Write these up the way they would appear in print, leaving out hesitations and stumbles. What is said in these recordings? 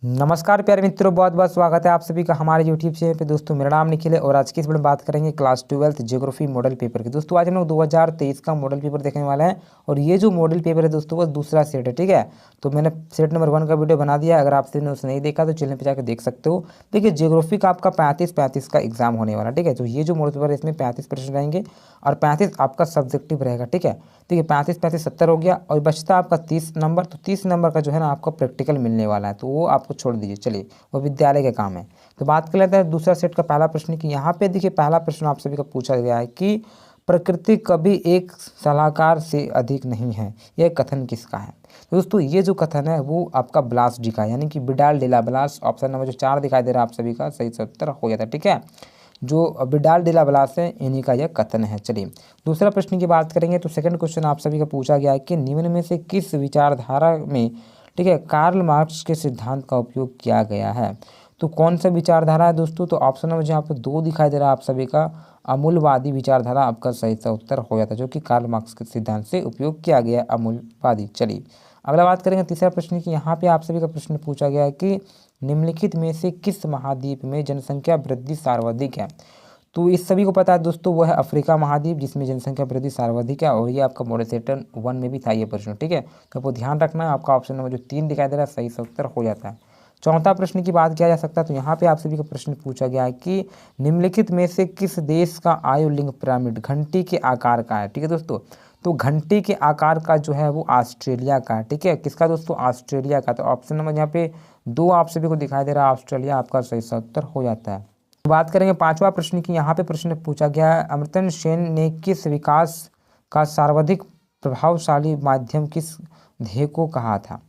नमस्कार प्यारे मित्रों, बहुत बहुत स्वागत है आप सभी का हमारे यूट्यूब चैनल पे। दोस्तों मेरा नाम निखिल है और आज की इस वीडियो में बात करेंगे class 12th geography model paper की। दोस्तों आज हम लोग 2023 का मॉडल पेपर देखने वाला है और ये जो मॉडल पेपर है दोस्तों वो दूसरा सेट है, ठीक है। तो मैंने सेट नंबर 1 का वीडियो बना दिया है, अगर आपने उसे नहीं देखा तो चैनल पर जाकर देख सकते हो। देखिए ज्योग्राफी का आपका 35 का एग्जाम होने वाला, ठीक है। तो ये जो मॉडल पेपर है इसमें 35 प्रश्न रहेंगे और 35 आपका सब्जेक्टिव रहेगा, ठीक है। देखिए 35 70 हो गया और बचता आपका 30 नंबर। तो 30 नंबर का जो है ना आपको प्रैक्टिकल मिलने वाला है, तो वो आपको छोड़ दीजिए, चलिए वो विद्यालय का काम है। तो बात कर लेते हैं दूसरा सेट का पहला प्रश्न की। यहाँ पे देखिए पहला प्रश्न आप सभी का पूछा गया है कि प्रकृति कभी एक सलाहकार से अधिक नहीं है, यह कथन किसका है। तो दोस्तों ये जो कथन है वो आपका ब्लास डी का है, यानी कि विडाल डिला ब्लास। ऑप्शन नंबर जो 4 दिखाई दे रहा है आप सभी का सही उत्तर हो जाता है, ठीक है। जो विडाल डिला ब्लास है इन्हीं का यह कथन है। चलिए दूसरा प्रश्न की बात करेंगे तो सेकंड क्वेश्चन आप सभी का पूछा गया है कि निम्न में से किस विचारधारा में, ठीक है, कार्ल मार्क्स के सिद्धांत का उपयोग किया गया है। तो कौन सा विचारधारा है दोस्तों, तो ऑप्शन नंबर यहाँ पर 2 दिखाई दे रहा है आप सभी का अमूलवादी विचारधारा आपका सही सा उत्तर हो जाता है, जो कि कार्ल मार्क्स के सिद्धांत से उपयोग किया गया है, अमूलवादी। चलिए अगला बात करेंगे तीसरा प्रश्न की। यहाँ पे आप सभी का प्रश्न पूछा गया है कि निम्नलिखित में से किस महाद्वीप में जनसंख्या वृद्धि सर्वाधिक है। तो इस सभी को पता है दोस्तों वो है अफ्रीका महाद्वीप, जिसमें जनसंख्या वृद्धि सर्वाधिक है और ये आपका मॉडल सेट 1 में भी था ये प्रश्न, ठीक है। तो आपको ध्यान रखना है, आपका ऑप्शन नंबर जो 3 दिखाई दे रहा है सही से उत्तर हो जाता है। चौथा प्रश्न की बात किया जा सकता है तो यहाँ पे आप सभी का प्रश्न पूछा गया है कि निम्नलिखित में से किस देश का आयु लिंग पिरामिड घंटी के आकार का है, ठीक है दोस्तों। तो घंटी के आकार का जो है वो ऑस्ट्रेलिया का है, ठीक है। किसका दोस्तों, ऑस्ट्रेलिया का। तो ऑप्शन नंबर यहाँ पे 2 आप सभी को दिखाई दे रहा है ऑस्ट्रेलिया, आपका सही सा उत्तर हो जाता है। बात करेंगे पांचवा प्रश्न की। यहाँ पे प्रश्न पूछा गया है अमर्त्य सेन ने किस विकास का सर्वाधिक प्रभावशाली माध्यम किस ध्येय को कहा था।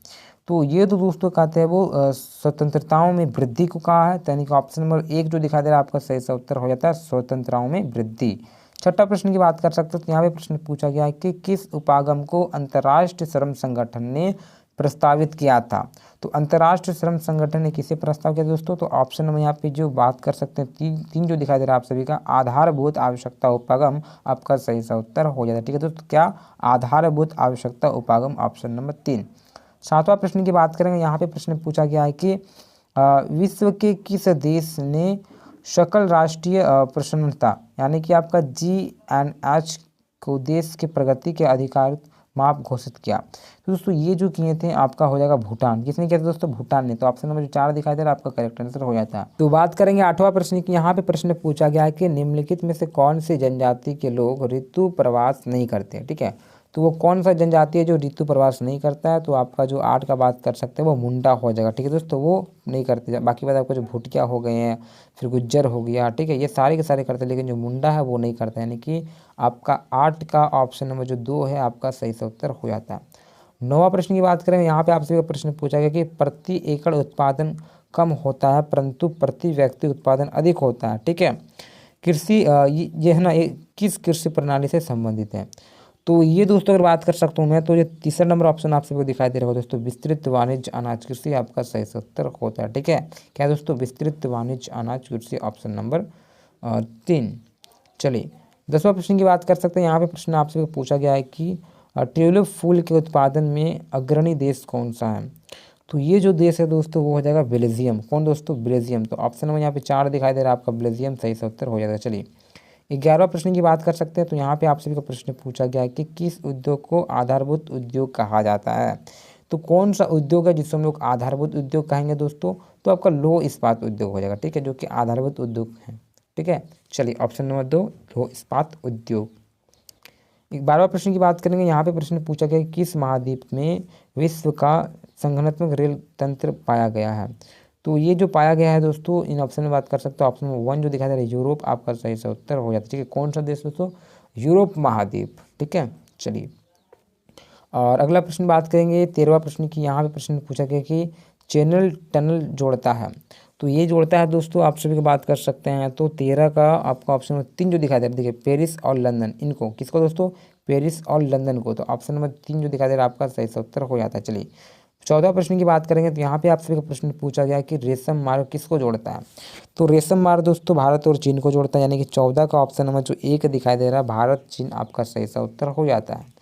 तो ये तो दोस्तों कहते हैं वो स्वतंत्रताओं में वृद्धि को कहा है, यानी कि ऑप्शन नंबर 1 जो दिखा दे रहा है आपका सही सा उत्तर हो जाता है स्वतंत्रताओं में वृद्धि। छठा प्रश्न की बात कर सकते हो तो यहाँ पे प्रश्न पूछा गया है कि किस उपागम को अंतर्राष्ट्रीय श्रम संगठन ने प्रस्तावित किया था। तो अंतर्राष्ट्रीय श्रम संगठन ने किसे प्रस्ताव किया दोस्तों, तो ऑप्शन में यहाँ पे जो बात कर सकते हैं तीन जो दिखाई दे रहा है आप सभी का आधारभूत आवश्यकता उपागम, आपका सही सा उत्तर हो जाता है, ठीक है दोस्तों। क्या आधारभूत आवश्यकता उपागम, ऑप्शन नंबर 3। सातवां प्रश्न की बात करेंगे। यहाँ पे प्रश्न पूछा गया है कि विश्व के किस देश ने सकल राष्ट्रीय प्रसन्नता, यानी कि आपका GNH को देश के प्रगति के अधिकार माप घोषित किया। तो दोस्तों ये जो किए थे आपका हो जाएगा भूटान। किसने किया था दोस्तों, भूटान ने। तो ऑप्शन नंबर जो 4 दिखाई दे रहा है आपका करेक्ट आंसर हो जाता है। तो बात करेंगे 8वां प्रश्न की। यहाँ पे प्रश्न पूछा गया है कि निम्नलिखित में से कौन सी जनजाति के लोग ऋतु प्रवास नहीं करते, ठीक है। तो वो कौन सा जनजाति है जो ऋतु प्रवास नहीं करता है, तो आपका जो 8 का बात कर सकते हैं वो मुंडा हो जाएगा, ठीक है दोस्तों। वो नहीं करते, बाकी बात आपको जो भूटिया हो गए हैं, फिर गुज्जर हो गया, ठीक है, ये सारे के सारे करते हैं, लेकिन जो मुंडा है वो नहीं करता, यानी कि आपका 8 का ऑप्शन नंबर जो 2 है आपका सही से उत्तर हो जाता है। 9वां प्रश्न की बात करें। यहाँ पे आपसे प्रश्न पूछा गया कि प्रति एकड़ उत्पादन कम होता है परंतु प्रति व्यक्ति उत्पादन अधिक होता है, ठीक है। कृषि ये है ना, किस कृषि प्रणाली से संबंधित है। तो ये दोस्तों अगर बात कर सकता हूँ मैं, तो ये तीसरा नंबर ऑप्शन आप सबको दिखाई दे रहा होगा दोस्तों, विस्तृत वाणिज्य अनाज कृषि, आपका सही से उत्तर होता है, ठीक है। क्या दोस्तों, विस्तृत वाणिज्य अनाज कृषि, ऑप्शन नंबर 3। चलिए 10वां प्रश्न की बात कर सकते हैं। यहाँ पे प्रश्न आपसे पूछा गया है कि ट्यूलिप फूल के उत्पादन में अग्रणी देश कौन सा है। तो ये जो देश है दोस्तों वो हो जाएगा बेल्जियम। कौन दोस्तों, बेल्जियम। तो ऑप्शन नंबर यहाँ पे 4 दिखाई दे रहा है आपका बेल्जियम, सही से उत्तर हो जाएगा। चलिए 11वां प्रश्न की बात कर सकते हैं। तो यहाँ पे आप सभी का प्रश्न पूछा गया है कि किस उद्योग को आधारभूत उद्योग कहा जाता है। तो कौन सा उद्योग है जिसको हम लोग आधारभूत उद्योग कहेंगे दोस्तों, तो आपका लौह इस्पात उद्योग हो जाएगा, ठीक है, जो कि आधारभूत उद्योग है, ठीक है। चलिए ऑप्शन नंबर 2 लौह इस्पात उद्योग। 12वां प्रश्न की बात करेंगे। यहाँ पे प्रश्न पूछा गया कि किस महाद्वीप में विश्व का संगठनात्मक रेल तंत्र पाया गया है। तो ये जो पाया गया है दोस्तों इन ऑप्शन में बात कर सकते हो, ऑप्शन नंबर 1 जो दिखाई दे रहा है यूरोप, आपका सही से उत्तर हो जाता है, ठीक है। कौन सा देश दोस्तों, यूरोप महाद्वीप, ठीक है। चलिए और अगला प्रश्न बात करेंगे 13वां प्रश्न की। यहाँ पे प्रश्न पूछा गया कि चैनल टनल जोड़ता है। तो ये जोड़ता है दोस्तों, आप सभी को बात कर सकते हैं। तो 13 का आपका ऑप्शन नंबर 3 जो दिखाई दे रहा है, देखिए पेरिस और लंदन, इनको किसको दोस्तों, पेरिस और लंदन को। तो ऑप्शन नंबर 3 जो दिखाई दे रहा है आपका सही से उत्तर हो जाता है। चलिए 14वां प्रश्न की बात करेंगे। तो यहाँ पे आप सभी का प्रश्न पूछा गया कि रेशम मार्ग किसको जोड़ता है। तो रेशम मार्ग दोस्तों भारत और चीन को जोड़ता है, यानी कि 14 का ऑप्शन नंबर जो 1 दिखाई दे रहा है भारत चीन, आपका सही सा उत्तर हो जाता है।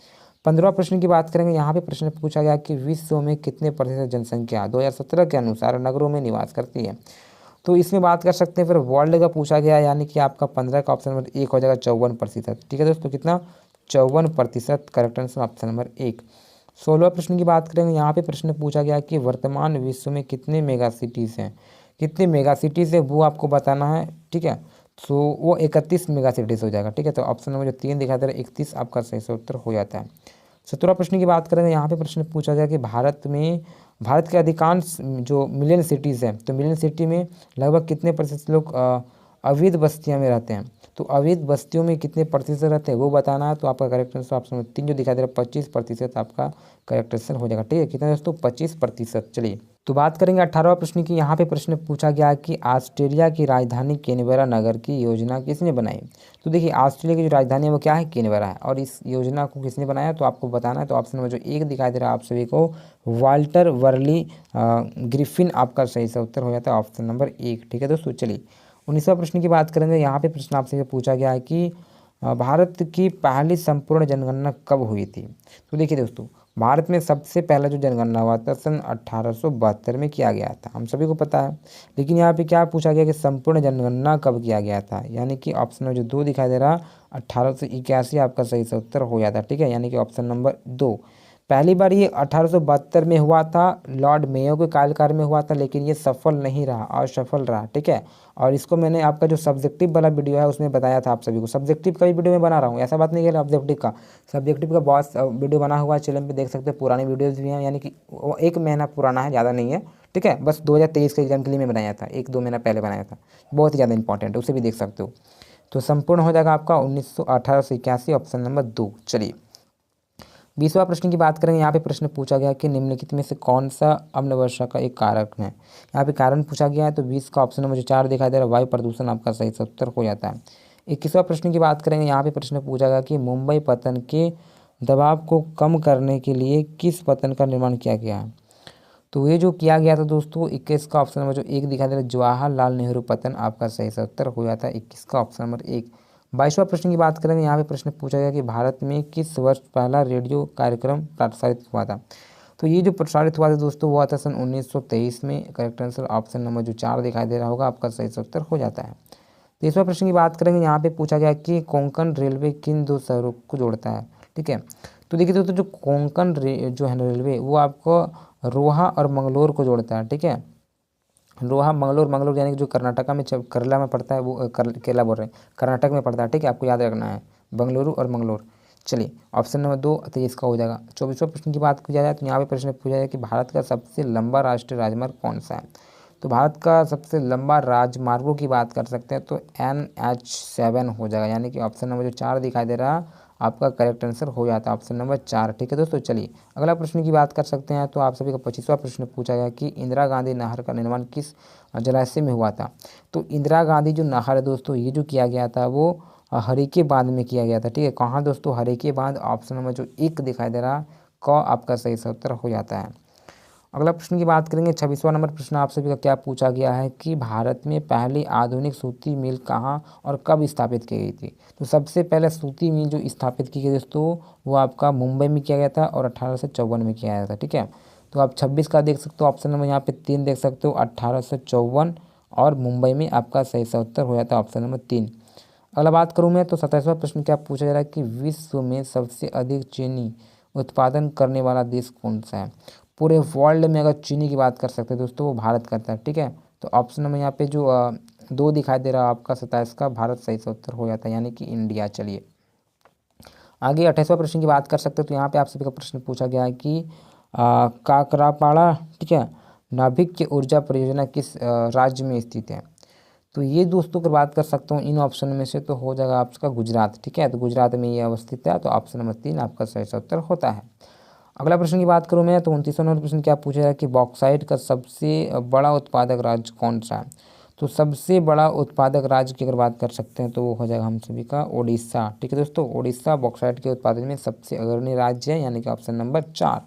15वां प्रश्न की बात करेंगे, यहाँ पे प्रश्न पूछा गया कि विश्व में कितने प्रतिशत जनसंख्या 2017 के अनुसार नगरों में निवास करती है। तो इसमें बात कर सकते हैं, फिर वर्ल्ड का पूछा गया, यानी कि आपका 15 का ऑप्शन नंबर 1 हो जाएगा 54%। ठीक है दोस्तों, कितना 54%, करेक्ट आंसर ऑप्शन नंबर 1। 16वां प्रश्न की बात करेंगे, यहाँ पे प्रश्न पूछा गया कि वर्तमान विश्व में कितने मेगा सिटीज़ हैं, कितने मेगा सिटीज़ है वो आपको बताना है। ठीक है, तो वो 31 मेगा सिटीज़ हो जाएगा। ठीक है, तो ऑप्शन नंबर जो 3 दिखा दे रहा है 31 आपका सही से उत्तर हो जाता है। 17वां प्रश्न की बात करेंगे, यहाँ पे प्रश्न पूछा गया कि भारत के अधिकांश जो मिलियन सिटीज़ हैं, तो मिलियन सिटी में लगभग कितने प्रतिशत लोग अवैध बस्तियों में रहते हैं। तो अवैध बस्तियों में कितने प्रतिशत रहते हैं वो बताना है। तो आपका करेक्ट आंसर ऑप्शन नंबर 3 जो दिखाई दे रहा है 25% आपका करेक्ट आंसर हो जाएगा। ठीक है, कितना दोस्तों 25%। चलिए तो बात करेंगे 18वां प्रश्न की। यहाँ पे प्रश्न पूछा गया कि ऑस्ट्रेलिया की राजधानी कैनबरा नगर की योजना किसने बनाई। तो देखिए ऑस्ट्रेलिया की जो राजधानी है वो क्या है, कैनबरा है, और इस योजना को किसने बनाया तो आपको बताना है। तो ऑप्शन नंबर जो 1 दिखाई दे रहा है आप सभी को, वाल्टर वर्ली ग्रिफिन आपका सही से उत्तर हो जाता है ऑप्शन नंबर 1। ठीक है दोस्तों, चलिए 19वां प्रश्न की बात करेंगे। यहाँ पे प्रश्न आपसे पूछा गया है कि भारत की पहली संपूर्ण जनगणना कब हुई थी। तो देखिए दोस्तों, भारत में सबसे पहला जो जनगणना हुआ था सन 1872 में किया गया था, हम सभी को पता है। लेकिन यहाँ पे क्या पूछा गया कि संपूर्ण जनगणना कब किया गया था, यानी कि ऑप्शन में जो 2 दिखाई दे रहा 1881 आपका सही से उत्तर हो जाता है। ठीक है, यानी कि ऑप्शन नंबर 2। पहली बार ये 1872 में हुआ था, लॉर्ड मेयो के कार्यकाल में हुआ था, लेकिन ये सफल नहीं रहा, असफल रहा। ठीक है, और इसको मैंने आपका जो सब्जेक्टिव वाला वीडियो है उसमें बताया था आप सभी को। सब्जेक्टिव का भी वीडियो मैं बना रहा हूँ, ऐसा बात नहीं है ऑब्जेक्टिव का, सब्जेक्टिव का बहुत वीडियो बना हुआ है, चैनल पे देख सकते हैं, पुरानी वीडियोज़ भी हैं, यानी कि वो 1 महीना पुराना है, ज़्यादा नहीं है। ठीक है, बस 2023 के एग्जाम के लिए मैं बनाया था, 1-2 महीना पहले बनाया था, बहुत ही ज़्यादा इंपॉर्टेंट है, उसे भी देख सकते हो। तो संपूर्ण हो जाएगा आपका 1881 ऑप्शन नंबर 2। चलिए 20वां प्रश्न की बात करेंगे। यहाँ पे प्रश्न पूछा गया कि निम्नलिखित में से कौन सा अम्ल वर्षा का एक कारक है। यहाँ पे कारण पूछा गया है, तो 20 का ऑप्शन नंबर जो 4 दिखाई दे रहा है वायु प्रदूषण आपका सही से उत्तर हो जाता है। 21वां प्रश्न की बात करेंगे। यहाँ पे प्रश्न पूछा गया कि मुंबई पतन के दबाव को कम करने के लिए किस पतन का निर्माण किया गया है। तो ये जो किया गया था दोस्तों 21 का ऑप्शन नंबर जो 1 दिखाई दे रहा है जवाहरलाल नेहरू पतन आपका सही से उत्तर हो जाता है 21 का ऑप्शन नंबर 1। 22वां प्रश्न की बात करेंगे। यहाँ पे प्रश्न पूछा गया कि भारत में किस वर्ष पहला रेडियो कार्यक्रम प्रसारित हुआ था। तो ये जो प्रसारित हुआ था दोस्तों वो हुआ था सन 1923 में। करेक्ट आंसर ऑप्शन नंबर जो 4 दिखाई दे रहा होगा आपका सही से उत्तर हो जाता है। 23वां प्रश्न की बात करेंगे। यहाँ पे पूछा गया कि कोंकण रेलवे किन 2 शहरों को जोड़ता है। ठीक है, तो देखिए दोस्तों जो कोंकण जो है रेलवे वो आपको रोहा और मंगलोर को जोड़ता है। ठीक है, रोहा मंगलोर यानी कि जो कर्नाटका में केरला में पड़ता है, वो केरला बोल रहे हैं, कर्नाटक में पड़ता है। ठीक है, आपको याद रखना है बेंगलुरु और मंगलोर। चलिए ऑप्शन नंबर 2 तो इसका हो जाएगा। 24वां प्रश्न की बात की जाए तो यहाँ पे प्रश्न पूछा जाए कि भारत का सबसे लंबा राष्ट्रीय राजमार्ग कौन सा है। तो भारत का सबसे लंबा राजमार्गों की बात कर सकते हैं तो NH7 हो जाएगा, यानी कि ऑप्शन नंबर जो 4 दिखाई दे रहा आपका करेक्ट आंसर हो जाता है ऑप्शन नंबर 4। ठीक है दोस्तों, चलिए अगला प्रश्न की बात कर सकते हैं। तो आप सभी का 25वां प्रश्न पूछा गया कि इंदिरा गांधी नहर का निर्माण किस जलाशय में हुआ था। तो इंदिरा गांधी जो नहर है दोस्तों ये जो किया गया था वो हरीके बांध में किया गया था। ठीक है, कहाँ दोस्तों, हरीके बांध, ऑप्शन नंबर जो 1 दिखाई दे रहा क आपका सही से उत्तर हो जाता है। अगला प्रश्न की बात करेंगे। 26वां नंबर प्रश्न आप सभी का क्या पूछा गया है कि भारत में पहली आधुनिक सूती मिल कहाँ और कब स्थापित की गई थी। तो सबसे पहले सूती मिल जो स्थापित की गई दोस्तों वो आपका मुंबई में किया गया था और 1854 में किया गया था। ठीक है, तो आप 26 का देख सकते हो, ऑप्शन नंबर यहाँ पे 3 देख सकते हो, 1854 और मुंबई में आपका सही सा उत्तर हो जाता है ऑप्शन नंबर 3। अगला बात करूँ मैं तो 27वां प्रश्न क्या पूछा जा रहा है कि विश्व में सबसे अधिक चीनी उत्पादन करने वाला देश कौन सा है। पूरे वर्ल्ड में अगर चीनी की बात कर सकते हैं दोस्तों वो भारत करता है। ठीक है, तो ऑप्शन नंबर यहाँ पे जो 2 दिखाई दे रहा है आपका 27 का भारत सही से उत्तर हो जाता है, यानी कि इंडिया। चलिए आगे 28वां प्रश्न की बात कर सकते हैं। तो यहाँ पे आप सभी का प्रश्न पूछा गया है कि काकरापाड़ा, ठीक है, नाभिक की ऊर्जा परियोजना किस राज्य में स्थित है। तो ये दोस्तों अगर बात कर सकता हूँ इन ऑप्शन में से तो हो जाएगा आपका गुजरात। ठीक है, तो गुजरात में ये अवस्थित है, तो ऑप्शन नंबर 3 आपका सही से उत्तर होता है। अगला प्रश्न की बात करूँ मैं तो 29वां नंबर प्रश्न क्या पूछा है कि बॉक्साइट का सबसे बड़ा उत्पादक राज्य कौन सा है। तो सबसे बड़ा उत्पादक राज्य की अगर बात कर सकते हैं तो वो हो जाएगा हम सभी का उड़ीसा। ठीक है दोस्तों, उड़ीसा बॉक्साइट के उत्पादन में सबसे अग्रणी राज्य है, यानी कि ऑप्शन नंबर 4।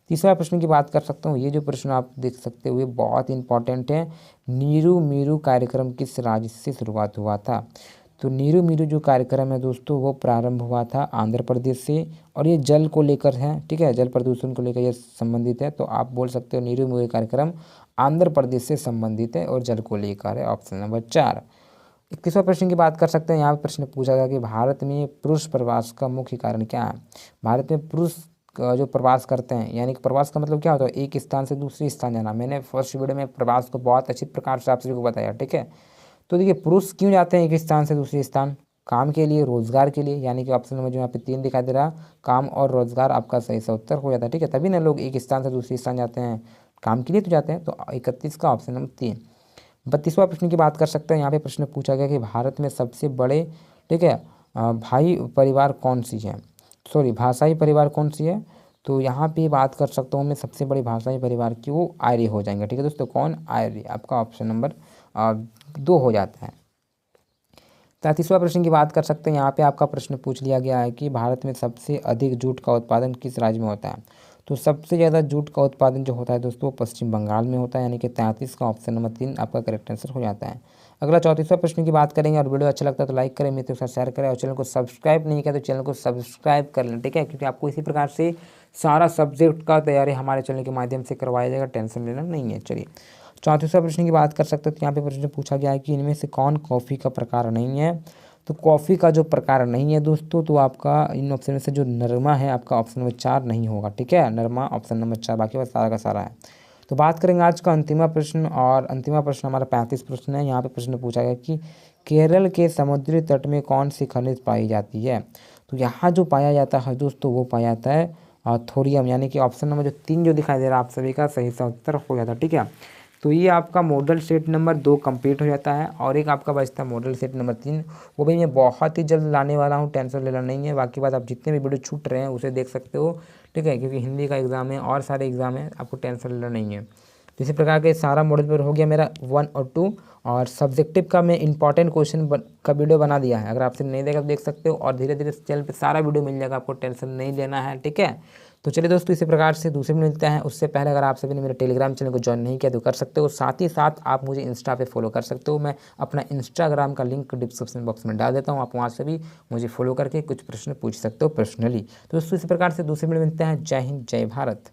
तीसरा प्रश्न की बात कर सकता हूँ। ये जो प्रश्न आप देख सकते हो ये बहुत इंपॉर्टेंट है। नीरू मीरू कार्यक्रम किस राज्य से शुरुआत हुआ था। तो नीरू मीरू जो कार्यक्रम है दोस्तों वो प्रारंभ हुआ था आंध्र प्रदेश से, और ये जल को लेकर है, ठीक है, जल प्रदूषण को लेकर ये संबंधित है। तो आप बोल सकते हो नीरू मीरू कार्यक्रम आंध्र प्रदेश से संबंधित है और जल को लेकर है, ऑप्शन नंबर 4। 21वां प्रश्न की बात कर सकते हैं। यहाँ पे प्रश्न पूछा गया कि भारत में पुरुष प्रवास का मुख्य कारण क्या है। भारत में पुरुष जो प्रवास करते हैं, यानी कि प्रवास का मतलब क्या होता है, एक स्थान से दूसरे स्थान जाना। मैंने फर्स्ट वीडियो में प्रवास को बहुत अच्छी प्रकार से आप सभी को बताया, ठीक है। तो देखिए पुरुष क्यों जाते हैं एक स्थान से दूसरे स्थान, काम के लिए, रोजगार के लिए, यानी कि ऑप्शन नंबर जो यहाँ पे 3 दिखाई दे रहा, काम और रोजगार आपका सही सा उत्तर हो जाता है, ठीक है। तभी ना लोग एक स्थान से दूसरे स्थान जाते हैं, काम के लिए तो जाते हैं। तो 31 का ऑप्शन नंबर 3। 32वां प्रश्न की बात कर सकते हैं। यहाँ पे प्रश्न पूछा गया कि भारत में सबसे बड़े, ठीक है, भाई परिवार कौन सी है, सॉरी भाषाई परिवार कौन सी है। तो यहाँ पे बात कर सकता हूँ मैं सबसे बड़ी भाषाई परिवार की, वो आर्य हो जाएंगे, ठीक है दोस्तों। कौन, आर्य, आपका ऑप्शन नंबर 2 हो जाता है। 33वां प्रश्न की बात कर सकते हैं। यहाँ पे आपका प्रश्न पूछ लिया गया है कि भारत में सबसे अधिक जूट का उत्पादन किस राज्य में होता है। तो सबसे ज़्यादा जूट का उत्पादन जो होता है दोस्तों पश्चिम बंगाल में होता है, यानी कि 33 का ऑप्शन नंबर 3 आपका करेक्ट आंसर हो जाता है। अगला 34वां प्रश्न की बात करेंगे, और वीडियो अच्छा लगता है तो लाइक करें, मित्रों के साथ शेयर करें, और चैनल को सब्सक्राइब नहीं किया तो चैनल को सब्सक्राइब कर लें, ठीक है, क्योंकि आपको इसी प्रकार से सारा सब्जेक्ट का तैयारी हमारे चैनल के माध्यम से करवाया जाएगा, टेंशन लेना नहीं है। चलिए 34वां प्रश्न की बात कर सकते हैं। तो यहाँ पे प्रश्न पूछा गया है कि इनमें से कौन कॉफ़ी का प्रकार नहीं है। तो कॉफ़ी का जो प्रकार नहीं है दोस्तों, तो आपका इन ऑप्शन में से जो नरमा है आपका ऑप्शन नंबर 4 नहीं होगा, ठीक है, नरमा ऑप्शन नंबर 4, बाकी बस सारा का सारा है। तो बात करेंगे आज का अंतिमा प्रश्न, और अंतिमा प्रश्न हमारा 35 प्रश्न है। यहाँ पे प्रश्न पूछा गया कि केरल के समुद्री तट में कौन सी खनिज पाई जाती है। तो यहाँ जो पाया जाता है दोस्तों वो पाया जाता है थोरियम, यानी कि ऑप्शन नंबर जो 3 जो दिखाई दे रहा है आप सभी का सही सा उत्तर हो जाता है, ठीक है। तो ये आपका मॉडल सेट नंबर 2 कंप्लीट हो जाता है, और एक आपका बचता है मॉडल सेट नंबर 3, वो भी मैं बहुत ही जल्द लाने वाला हूँ, टेंशन लेना नहीं है। बाकी बात आप जितने भी वीडियो छूट रहे हैं उसे देख सकते हो, ठीक है, क्योंकि हिंदी का एग्ज़ाम है और सारे एग्ज़ाम है, आपको टेंशन लेना नहीं है। तो इसी प्रकार के सारा मॉडल पेपर हो गया मेरा 1 और 2, और सब्जेक्टिव का मैं इंपॉर्टेंट क्वेश्चन का वीडियो बना दिया है, अगर आपसे नहीं देखा तो देख सकते हो, और धीरे धीरे चैनल पे सारा वीडियो मिल जाएगा, आपको टेंशन नहीं लेना है, ठीक है। तो चलिए दोस्तों इसी प्रकार से दूसरे में मिलते हैं। उससे पहले अगर आप सभी ने मेरे टेलीग्राम चैनल को ज्वाइन नहीं किया तो कर सकते हो, साथ ही साथ आप मुझे इंस्टा पे फॉलो कर सकते हो। मैं अपना इंस्टाग्राम का लिंक डिस्क्रिप्शन बॉक्स में डाल देता हूँ, आप वहाँ से भी मुझे फॉलो करके कुछ प्रश्न पूछ सकते हो पर्सनली। तो दोस्तों इसी प्रकार से दूसरे में मिलते हैं। जय हिंद, जय भारत।